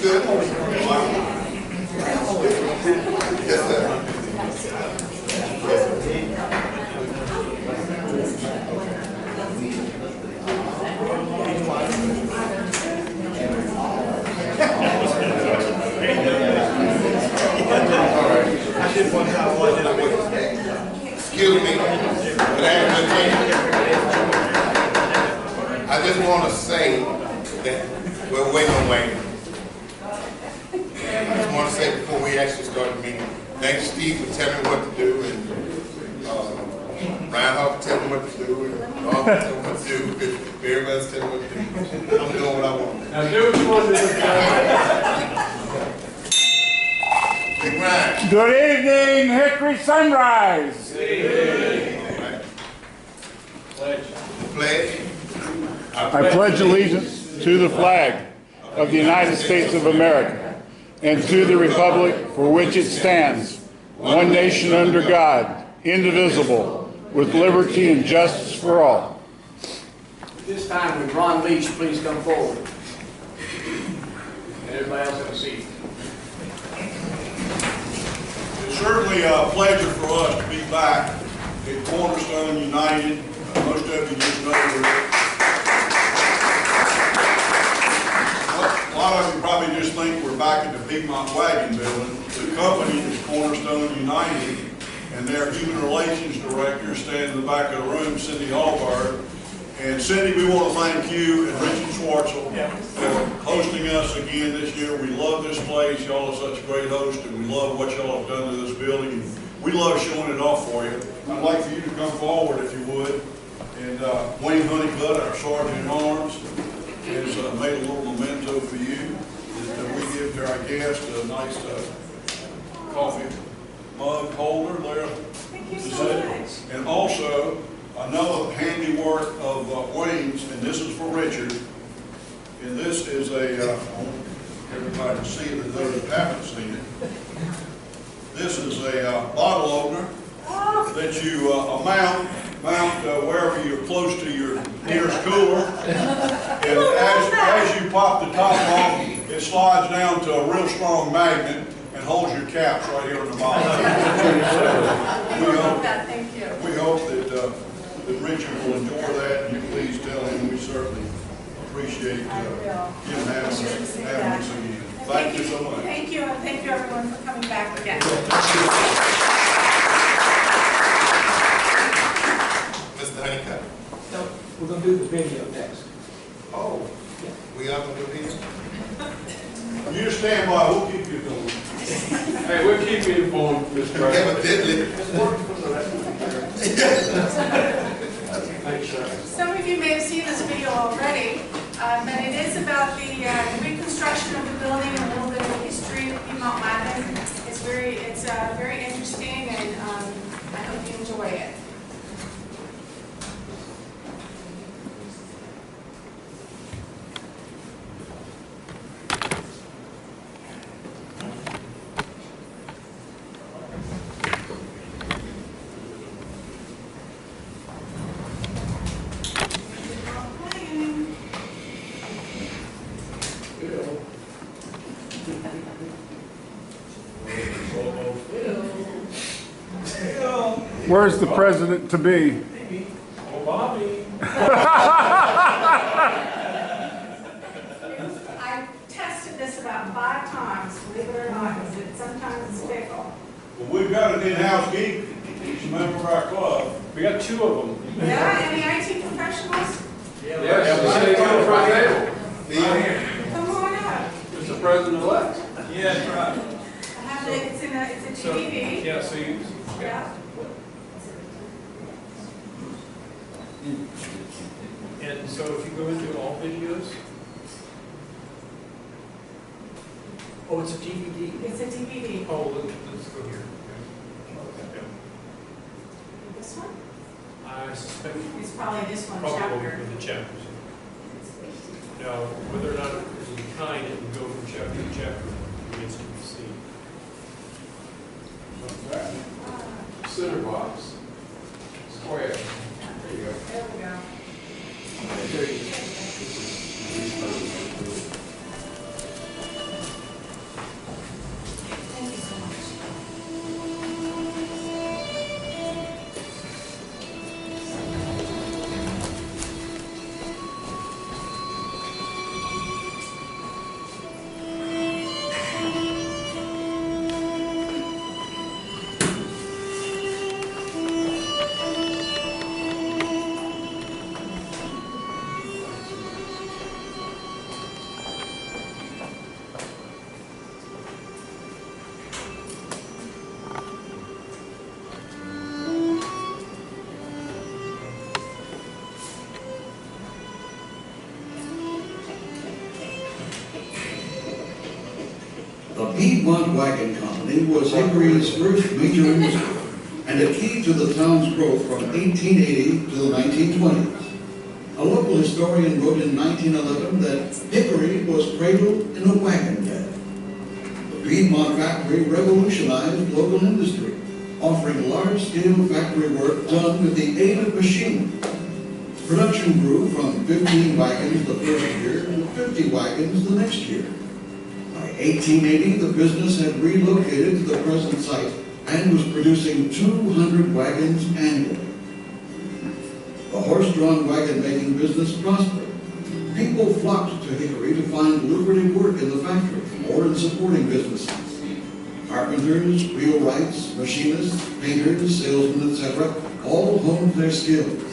good? Yes, sir. Excuse me, but I just want to say that we're waiting on Wayne. I just want to say before we actually start the meeting, thanks Steve for telling me what to do, and Reinhardt for telling me what to do, and Bob for telling me what to do, and everybody's telling me what to do. I'm doing what I want. Now do what you want to do. Big Ryan. Good evening, Hickory Sunrise. Good evening. Pledge. Pledge. I pledge allegiance to the flag of the United States of America and to the republic for which it stands, one nation under God, indivisible, with liberty and justice for all. At this time, would Ron Leach please come forward? And everybody else have a seat. It's certainly a pleasure for us to be back at Cornerstone United. Most of you just know that. A lot of you probably just think we're back at the Piedmont Wagon Building. The company is Cornerstone United, and their Human Relations Director standing in the back of the room, Cindy Hallberg. And Cindy, we want to thank you and Richard Schwartzel for hosting us again this year. We love this place. Y'all are such a great host, and we love what y'all have done to this building. We love showing it off for you. I'd like for you to come forward if you would. And Wayne Honeycutt, our Sergeant at Arms, has made a little memento for you that we give to our guests, a nice coffee mug holder there. Thank you so much. And also, another handiwork of Wayne's, and this is for Richard. And this is a, I want everybody to see it, and those that haven't seen it. This is a bottle opener that you mount wherever you're close to your nearest cooler. And as you pop the top off, it slides down to a real strong magnet and holds your caps right here on the bottom. We hope that Richard will enjoy that, and you please tell him we certainly appreciate him having us again. Thank you so much. Thank you, and thank you everyone for coming back again. Mr. Honeycutt. No, we're going to do the video next. Oh, yeah. We are going to do video? You just stand by, we'll keep you going. Hey, we'll keep you informed, Mr. President. Evidently. Thanks, sir. Some of you may have seen this video already, but it is about the reconstruction of the building and a little bit of the history of Piedmont Wagon. It's very interesting, and I hope you enjoy it. Where's the president to be? Oh, Bobby. I tested this about 5 times, believe it or not, because sometimes it's fickle. Well, we've got an in-house geek. He's a member of our club. We got 2 of them. Yeah, any IT professionals? Yeah, sitting on the front table. Come on up. It's the president-elect. Yeah, that's right. I have it, it's a DVD. Yeah, so you, Yeah. and so if you go into all videos, oh, it's a DVD. It's a DVD. Oh, let's go here. Okay. This one? I suspect It's probably this one probably chapter. with the chapters. Now, whether or not it's in kind, it will go from chapter to chapter. Remains to be seen. Center box. Square. There you go. There we go. There you go. The Piedmont Wagon Company was Hickory's first major industry and a key to the town's growth from 1880 to the 1920s. A local historian wrote in 1911 that Hickory was cradled in a wagon bed. The Piedmont factory revolutionized local industry, offering large-scale factory work done with the aid of machinery. Production grew from 15 wagons the first year to 50 wagons the next year. By 1880, the business had relocated to the present site and was producing 200 wagons annually. The horse-drawn wagon-making business prospered. People flocked to Hickory to find lucrative work in the factory or in supporting businesses. Carpenters, wheelwrights, machinists, painters, salesmen, etc., all honed their skills.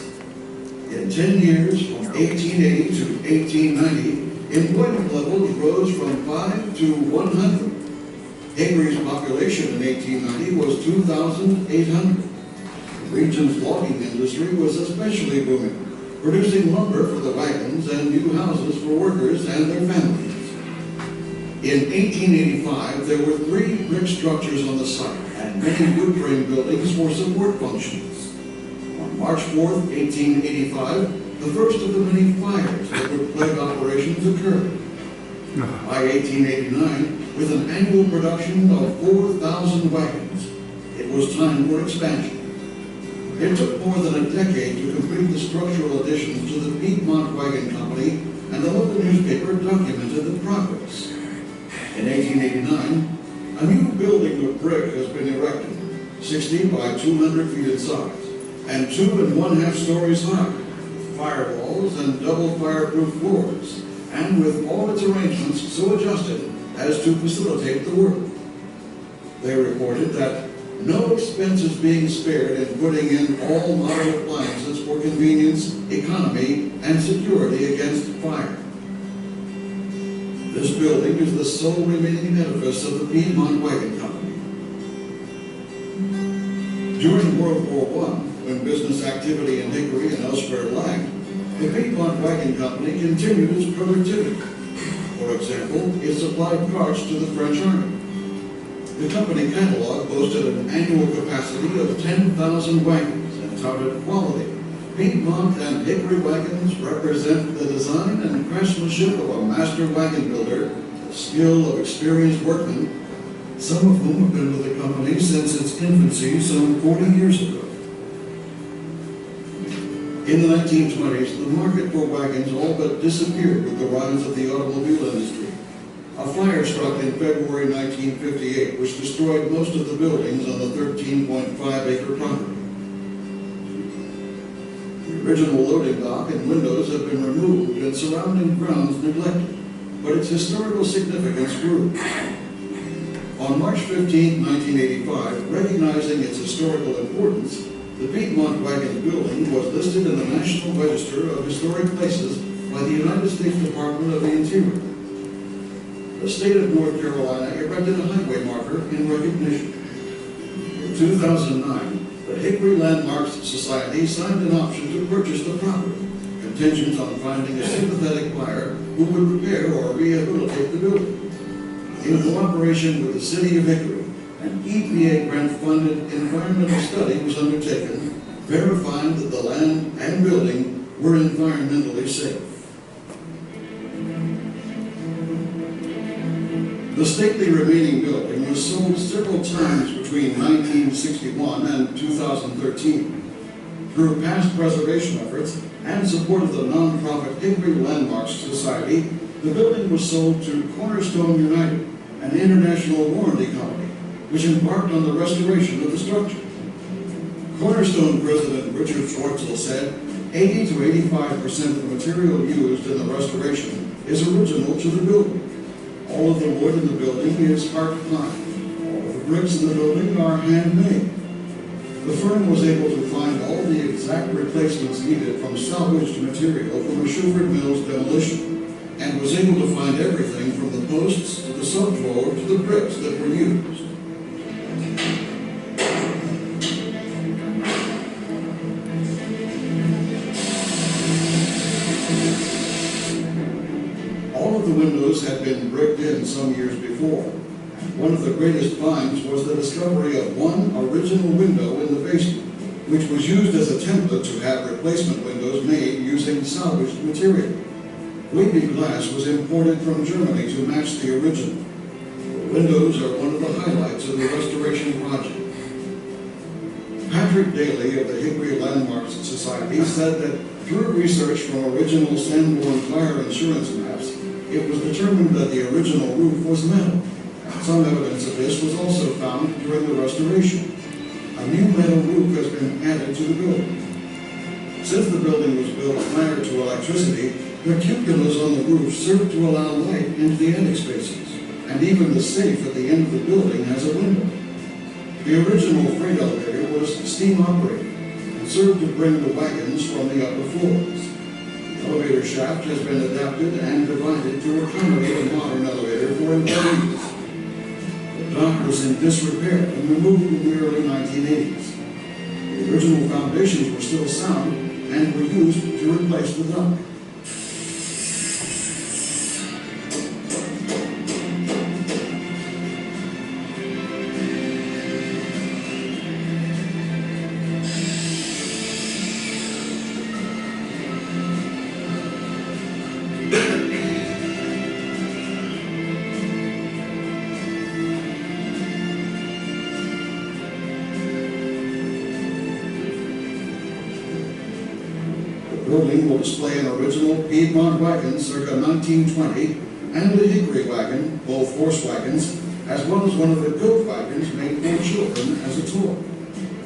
In 10 years, from 1880 to 1890, employment levels rose from 5 to 100. Hickory's population in 1890 was 2,800. The region's logging industry was especially booming, producing lumber for the wagons and new houses for workers and their families. In 1885, there were 3 brick structures on the site and many wood frame buildings for support functions. On March 4th, 1885, the first of the many fires that would plague operations occurred. By 1889, with an annual production of 4,000 wagons, it was time for expansion. It took more than a decade to complete the structural additions to the Piedmont Wagon Company, and the local newspaper documented the progress. In 1889, a new building of brick has been erected, 60 by 200 feet in size, and 2 1/2 stories high, with firewalls and double fireproof floors, and with all its arrangements so adjusted as to facilitate the work. They reported that no expense is being spared in putting in all modern appliances for convenience, economy, and security against fire. This building is the sole remaining edifice of the Piedmont Wagon Company. During World War I, when business activity in Hickory and elsewhere lagged, the Piedmont Wagon Company continued its productivity. For example, it supplied parts to the French Army. The company catalog boasted an annual capacity of 10,000 wagons and touted quality. Piedmont and Hickory wagons represent the design and craftsmanship of a master wagon builder, the skill of experienced workmen, some of whom have been with the company since its infancy some 40 years ago. In the 1920s, the market for wagons all but disappeared with the rise of the automobile industry. A fire struck in February 1958, which destroyed most of the buildings on the 13.5-acre property. The original loading dock and windows have been removed and surrounding grounds neglected, but its historical significance grew. On March 15, 1985, recognizing its historical importance, the Piedmont Wagon building was listed in the National Register of Historic Places by the United States Department of the Interior. The state of North Carolina erected a highway marker in recognition. In 2009, the Hickory Landmarks Society signed an option to purchase the property, contingent on finding a sympathetic buyer who would repair or rehabilitate the building. In cooperation with the City of Hickory, an EPA grant-funded environmental study was undertaken, verifying that the land and building were environmentally safe. The stately remaining building was sold several times between 1961 and 2013. Through past preservation efforts and support of the nonprofit Hickory Landmarks Society, the building was sold to Cornerstone United, an international warranty company, which embarked on the restoration of the structure. Cornerstone President Richard Schwartzel said, 80 to 85% of the material used in the restoration is original to the building. All of the wood in the building is heart pine. All of the bricks in the building are handmade. The firm was able to find all the exact replacements needed from salvaged material from a Shuford Mills demolition, and was able to find everything from the posts to the subfloor to the bricks that were used. All of the windows had been bricked in some years before, One of the greatest finds was the discovery of one original window in the basement, which was used as a template to have replacement windows made using salvaged material. Wavy glass was imported from Germany to match the original. The windows are one of the highlights of the restoration project. Patrick Daly of the Hickory Landmarks Society said that through research from original Sanborn fire insurance maps, it was determined that the original roof was metal. Some evidence of this was also found during the restoration. A new metal roof has been added to the building. Since the building was built prior to electricity, the cupolas on the roof served to allow light into the attic spaces, and even the safe at the end of the building has a window. The original freight elevator was steam operated and served to bring the wagons from the upper floors. The elevator shaft has been adapted and divided to accommodate a modern elevator for employees. The dock was in disrepair and removed in the early 1980s. The original foundations were still sound and were used to replace the dock. The building will display an original Piedmont wagon circa 1920 and a Hickory wagon, both horse wagons, as well as one of the goat wagons made for children as a toy.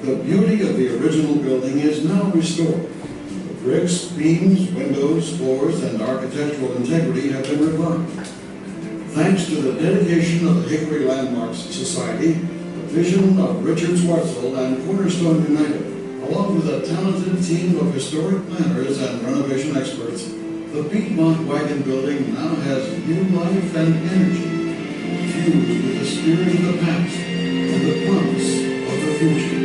The beauty of the original building is now restored. The bricks, beams, windows, floors, and architectural integrity have been revived. Thanks to the dedication of the Hickory Landmarks Society, the vision of Richard Schwartzel and Cornerstone United, along with a talented team of historic planners and renovation experts, the Piedmont Wagon Building now has new life and energy, infused with the spirit of the past and the promise of the future.